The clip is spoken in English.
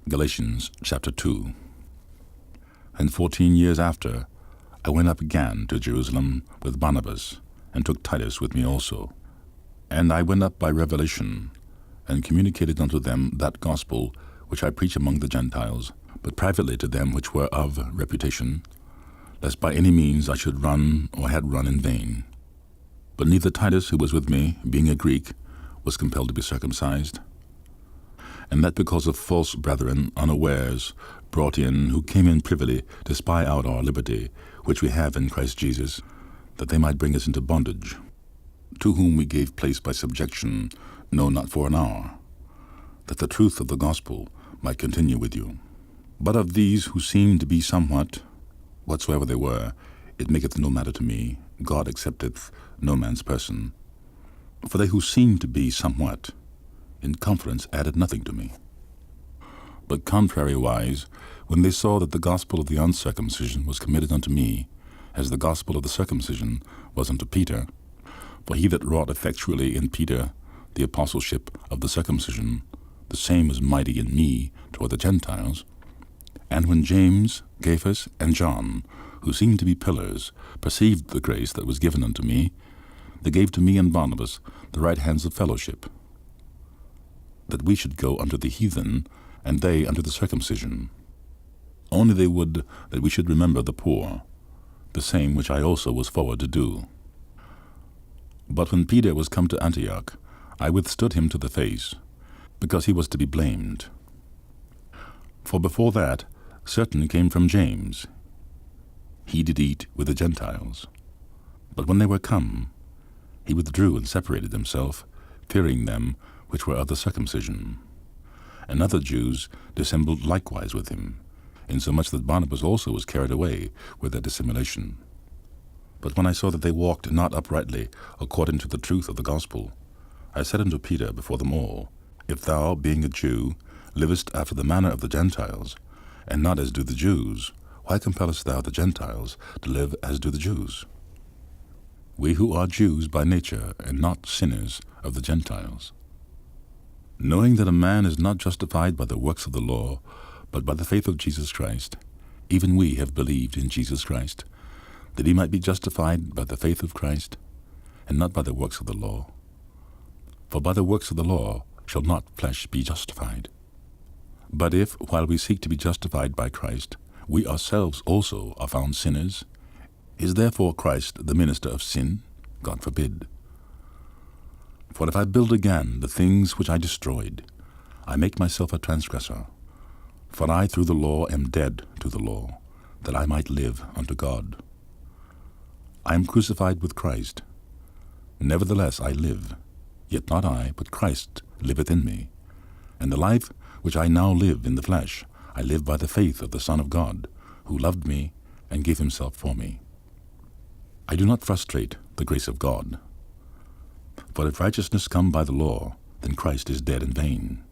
Galatians chapter 2. And 14 years after, I went up again to Jerusalem with Barnabas, and took Titus with me also. And I went up by revelation, and communicated unto them that gospel which I preach among the Gentiles, but privately to them which were of reputation, lest by any means I should run or had run in vain. But neither Titus, who was with me, being a Greek, was compelled to be circumcised, and that because of false brethren unawares brought in, who came in privily to spy out our liberty, which we have in Christ Jesus, that they might bring us into bondage, to whom we gave place by subjection, no, not for an hour, that the truth of the gospel might continue with you. But of these who seemed to be somewhat, whatsoever they were, it maketh no matter to me, God accepteth no man's person. For they who seemed to be somewhat, in conference added nothing to me. But contrariwise, when they saw that the gospel of the uncircumcision was committed unto me, as the gospel of the circumcision was unto Peter, for he that wrought effectually in Peter the apostleship of the circumcision, the same was mighty in me toward the Gentiles. And when James, Cephas, and John, who seemed to be pillars, perceived the grace that was given unto me, they gave to me and Barnabas the right hands of fellowship, that we should go unto the heathen, and they unto the circumcision. Only they would that we should remember the poor, the same which I also was forward to do. But when Peter was come to Antioch, I withstood him to the face, because he was to be blamed. For before that, certain came from James. He did eat with the Gentiles. But when they were come, he withdrew and separated himself, fearing them which were of the circumcision. And other Jews dissembled likewise with him, insomuch that Barnabas also was carried away with their dissimulation. But when I saw that they walked not uprightly according to the truth of the gospel, I said unto Peter before them all, If thou, being a Jew, livest after the manner of the Gentiles, and not as do the Jews, why compellest thou the Gentiles to live as do the Jews? We who are Jews by nature, and not sinners of the Gentiles. Knowing that a man is not justified by the works of the law, but by the faith of Jesus Christ, even we have believed in Jesus Christ, that he might be justified by the faith of Christ, and not by the works of the law. For by the works of the law shall not flesh be justified. But if, while we seek to be justified by Christ, we ourselves also are found sinners, is therefore Christ the minister of sin? God forbid. For if I build again the things which I destroyed, I make myself a transgressor. For I through the law am dead to the law, that I might live unto God. I am crucified with Christ. Nevertheless I live, yet not I, but Christ liveth in me. And the life which I now live in the flesh, I live by the faith of the Son of God, who loved me and gave himself for me. I do not frustrate the grace of God. For if righteousness come by the law, then Christ is dead in vain.